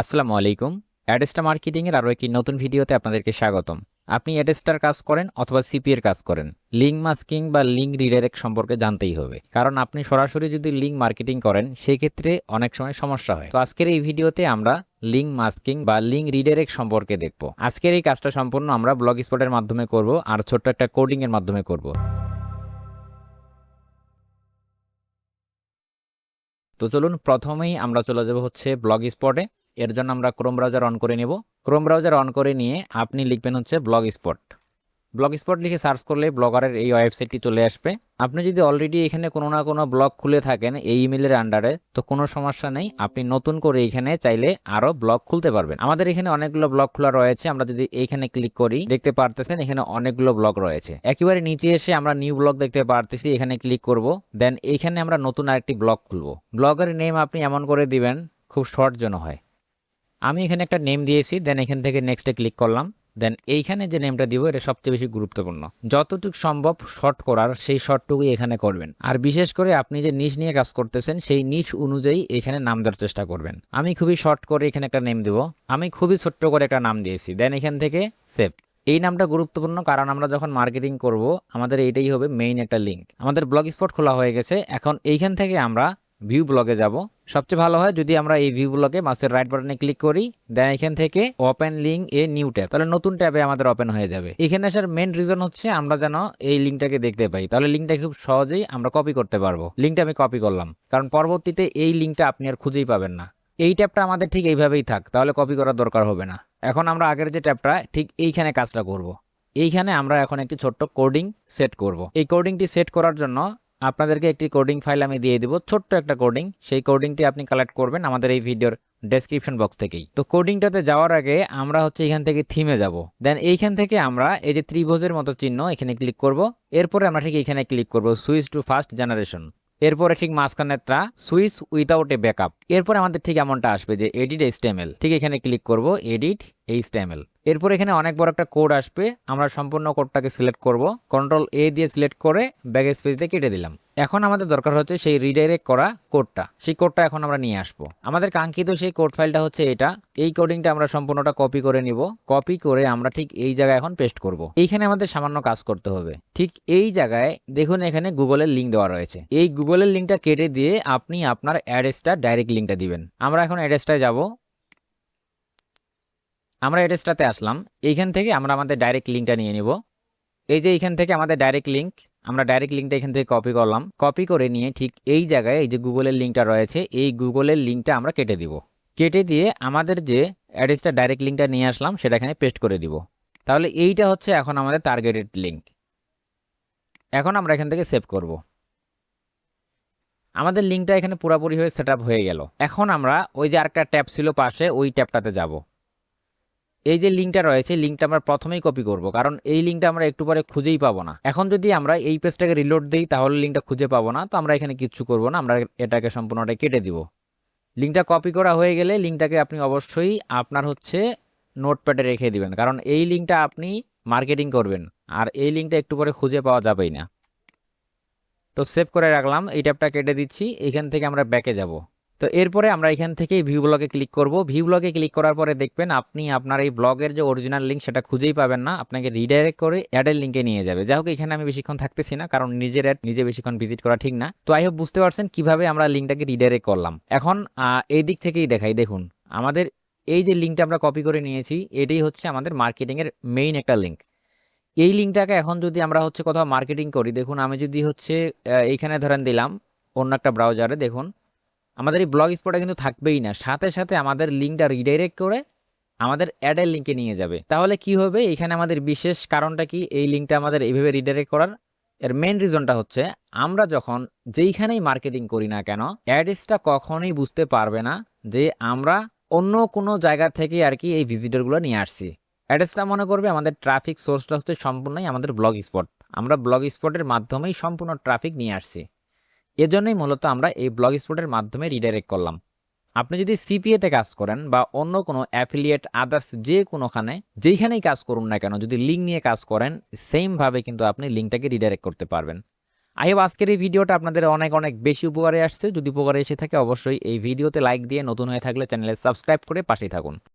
আসসালামু আলাইকুম। অ্যাডস্টা মার্কেটিং এর আরো একটি নতুন ভিডিওতে আপনাদেরকে স্বাগতম। আপনি অ্যাডস্টার কাজ করেন অথবা সিপি এর কাজ করেন, লিঙ্ক মাস্কিং বা লিঙ্ক রিডাইরেক্ট সম্পর্কে জানতেই হবে, কারণ আপনি সরাসরি যদি লিঙ্ক মার্কেটিং করেন সেই ক্ষেত্রে অনেক সময় সমস্যা হয়। তো আজকের এই ভিডিওতে আমরা লিঙ্ক মাস্কিং বা লিঙ্ক রিডাইরেক্ট সম্পর্কে দেখব। আজকের এই কাজটা সম্পূর্ণ আমরা ব্লগ স্পটের মাধ্যমে করব আর ছোট্ট একটা কোডিং এর মাধ্যমে করব। তো চলুন প্রথমেই আমরা চলে যাব হচ্ছে ব্লগ স্পটে। এর জন্য আমরা ক্রোম ব্রাউজার অন করে নেব। ক্রোম ব্রাউজার অন করে নিয়ে আপনি লিখবেন হচ্ছে ব্লগ স্পট। ব্লগ স্পট লিখে সার্চ করলে ব্লগারের এই ওয়েবসাইটটি চলে আসবে। আপনি যদি অলরেডি এখানে কোনো না কোনো ব্লগ খুলে থাকেন এই ইমেলের আন্ডারে, তো কোনো সমস্যা নেই, আপনি নতুন করে এখানে চাইলে আরো ব্লগ খুলতে পারবেন। আমাদের এখানে অনেকগুলো ব্লগ খোলা রয়েছে। আমরা যদি এইখানে ক্লিক করি দেখতে পারতেছেন এখানে অনেকগুলো ব্লগ রয়েছে। একেবারে নিচে এসে আমরা নিউ ব্লগ দেখতে পারতেছি, এখানে ক্লিক করব। দেন এইখানে আমরা নতুন আরেকটি ব্লগ খুলবো। ব্লগের নেম আপনি এমন করে দিবেন খুব শর্ট যেন হয়। আমি এখানে একটা নেম দিয়েছি, দেন এখান থেকে নেক্সটে ক্লিক করলাম। দেন এইখানে যে নেমটা দিব এটা সবচেয়ে বেশি গুরুত্বপূর্ণ। যতটুকু সম্ভব শর্ট করার সেই শর্টটুকুই এখানে করবেন। আর বিশেষ করে আপনি যে নিশ নিয়ে কাজ করতেছেন সেই নিশ অনুযায়ী এখানে নাম দেওয়ার চেষ্টা করবেন। আমি খুবই শর্ট করে এখানে একটা নেম দেব। আমি খুবই ছোট্ট করে একটা নাম দিয়েছি। দেন এখান থেকে সেভ। এই নামটা গুরুত্বপূর্ণ, কারণ আমরা যখন মার্কেটিং করব আমাদের এইটাই হবে মেইন একটা লিঙ্ক। আমাদের ব্লগ স্পট খোলা হয়ে গেছে। এখন এইখান থেকে আমরা ভিউ ব্লগে যাব। সবচেয়ে ভালো হয় যদি আমরা এই ভিউ ব্লগে মাউসের রাইট বাটনে ক্লিক করি, দেন এখান থেকে open link a new tab, তাহলে নতুন ট্যাবে আমাদের ওপেন হয়ে যাবে। এখানে আসার মেন রিজন হচ্ছে আমরা যেন এই লিঙ্কটাকে দেখতে পাই, তাহলে লিঙ্কটা খুব সহজেই আমরা কপি করতে পারবো। লিঙ্কটা আমি কপি করলাম, কারণ পরবর্তীতে এই লিঙ্কটা আপনি আর খুঁজেই পাবেন না। এই ট্যাবটা আমাদের ঠিক এইভাবেই থাক, তাহলে কপি করার দরকার হবে না। এখন আমরা আগের যে ট্যাবটা ঠিক এইখানে কাজটা করব। এইখানে আমরা এখন একটি ছোট্ট কোডিং সেট করব। এই কোডিংটি সেট করার জন্য আপনাদেরকে একটি কোডিং ফাইল আমি দিয়ে দিব, ছোট্ট একটা কোডিং। সেই কোডিংটি আপনি কালেক্ট করবেন আমাদের এই ভিডিওর ডেসক্রিপশন বক্স থেকেই। তো কোডিংটাতে যাওয়ার আগে আমরা হচ্ছে এখান থেকে থিমে যাব। দেন এইখান থেকে আমরা এই যে ত্রিভুজের মতো চিহ্ন এখানে ক্লিক করব। এরপরে আমরা ঠিক এখানে ক্লিক করব সুইচ টু ফার্স্ট জেনারেশন। এরপরে ঠিক মাঝখানেরটা সুইচ উইথাউট এ ব্যাকআপ। এরপরে আমাদের ঠিক এমনটা আসবে যে এডিট এইচটিএমএল। ঠিক এখানে ক্লিক করব এডিট এইচটিএমএল। এরপর এখানে অনেক বড় একটা কোড আসবে, আমরা সম্পূর্ণ কোডটাকে সিলেক্ট করব। কন্ট্রোল এ দিয়ে সিলেক্ট করে ব্যাক স্পেস দিয়ে কেটে দিলাম। এখন আমাদের দরকার হচ্ছে সেই রিডাইরেক্ট করা কোডটা। সেই কোডটা এখন আমরা নিয়ে আসবো। আমাদের কাঙ্ক্ষিত সেই কোড ফাইলটা হচ্ছে এটা। এই কোডিংটা আমরা সম্পূর্ণটা কপি করে নিব। কপি করে আমরা ঠিক এই জায়গায় এখন পেস্ট করব। এইখানে আমাদের সামান্য কাজ করতে হবে। ঠিক এই জায়গায় দেখুন এখানে গুগলের লিঙ্ক দেওয়া রয়েছে। এই গুগলের লিঙ্কটা কেটে দিয়ে আপনি আপনার অ্যাড্রেসটা ডাইরেক্ট লিঙ্কটা দিবেন। আমরা এখন অ্যাড্রেসটায় যাব। আমরা অ্যাড্রেসটাতে আসলাম। এইখান থেকে আমরা আমাদের ডাইরেক্ট লিঙ্কটা নিয়ে নিব। এই যে এইখান থেকে আমাদের ডাইরেক্ট লিঙ্ক, আমরা ডাইরেক্ট লিঙ্কটা এখান থেকে কপি করলাম। কপি করে নিয়ে ঠিক এই জায়গায় এই যে গুগলের লিঙ্কটা রয়েছে এই গুগলের লিঙ্কটা আমরা কেটে দিব। কেটে দিয়ে আমাদের যে অ্যাড্রেসটা ডাইরেক্ট লিঙ্কটা নিয়ে আসলাম সেটা এখানে পেস্ট করে দিব। তাহলে এইটা হচ্ছে এখন আমাদের টার্গেটেড লিঙ্ক। এখন আমরা এখান থেকে সেভ করব। আমাদের লিঙ্কটা এখানে পুরোপুরি হয়ে সেট আপ হয়ে গেল। এখন আমরা ওই যে আরেকটা ট্যাব ছিল পাশে ওই ট্যাবটাতে যাব। এই যে লিঙ্কটা রয়েছে লিঙ্কটা আমরা প্রথমেই কপি করব, কারণ এই লিঙ্কটা আমরা একটু পরে খুঁজেই পাবো না। এখন যদি আমরা এই পেজটাকে রিলোড দিই তাহলে লিঙ্কটা খুঁজে পাবো না। তো আমরা এখানে কিচ্ছু করব না, আমরা এটাকে সম্পূর্ণটাই কেটে দিব। লিঙ্কটা কপি করা হয়ে গেলে লিঙ্কটাকে আপনি অবশ্যই আপনার হচ্ছে নোটপ্যাডে রেখে দিবেন, কারণ এই লিঙ্কটা আপনি মার্কেটিং করবেন আর এই লিঙ্কটা একটু পরে খুঁজে পাওয়া যাবেই না। তো সেভ করে রাখলাম, এই ট্যাবটা কেটে দিচ্ছি। এখান থেকে আমরা ব্যাকে যাব। তো এরপরে আমরা এখান থেকে ভিউ ব্লগে ক্লিক করব। ভিউ ব্লগে ক্লিক করার পরে দেখবেন আপনি আপনার এই ব্লগের যে অরিজিনাল লিঙ্ক সেটা খুঁজেই পাবেন না, আপনাকে রিডাইরেক্ট করে অ্যাডের লিঙ্কে নিয়ে যাবে। যাই হোক এখানে আমি বেশিক্ষণ থাকতেছি না, কারণ নিজের অ্যাড নিজে বেশিক্ষণ ভিজিট করা ঠিক না। তো আই হোপ বুঝতে পারছেন কিভাবে আমরা লিঙ্কটাকে রিডাইরেক্ট করলাম। এখন এই দিক থেকেই দেখাই, দেখুন আমাদের এই যে লিঙ্কটা আমরা কপি করে নিয়েছি এটাই হচ্ছে আমাদের মার্কেটিংয়ের মেইন একটা লিঙ্ক। এই লিঙ্কটাকে এখন যদি আমরা হচ্ছে কোথাও মার্কেটিং করি, দেখুন আমি যদি হচ্ছে এইখানে ধরেন দিলাম অন্য একটা ব্রাউজারে, দেখুন আমাদের এই ব্লগ স্পটে কিন্তু থাকবেই না, সাথে সাথে আমাদের লিঙ্কটা রিডাইরেক্ট করে আমাদের অ্যাডের লিঙ্কে নিয়ে যাবে। তাহলে কি হবে, এখানে আমাদের বিশেষ কারণটা কি এই লিঙ্কটা আমাদের এইভাবে রিডাইরেক্ট করার? এর মেন রিজনটা হচ্ছে আমরা যখন যেইখানেই মার্কেটিং করি না কেন অ্যাডসটা কখনোই বুঝতে পারবে না যে আমরা অন্য কোনো জায়গা থেকে আর কি এই ভিজিটরগুলো নিয়ে আসছি। অ্যাডসটা মনে করবে আমাদের ট্রাফিক সোর্সটা হচ্ছে সম্পূর্ণই আমাদের ব্লগ স্পট, আমরা ব্লগ স্পটের মাধ্যমেই সম্পূর্ণ ট্রাফিক নিয়ে আসছি। এজন্যই মূলত আমরা এই ব্লগ স্পটের মাধ্যমে রিডাইরেক্ট করলাম। আপনি যদি সিপিএতে কাজ করেন বা অন্য কোনো অ্যাফিলিয়েট আদার্স যে কোনোখানে যেইখানেই কাজ করুন না কেন, যদি লিঙ্ক নিয়ে কাজ করেন সেমভাবে কিন্তু আপনি লিঙ্কটাকে রিডাইরেক্ট করতে পারবেন। আই হোপ আজকের এই ভিডিওটা আপনাদের অনেক অনেক বেশি উপকারে আসছে। যদি উপকারে এসে থাকে অবশ্যই এই ভিডিওতে লাইক দিয়ে, নতুন হয়ে থাকলে চ্যানেলে সাবস্ক্রাইব করে পাশেই থাকুন।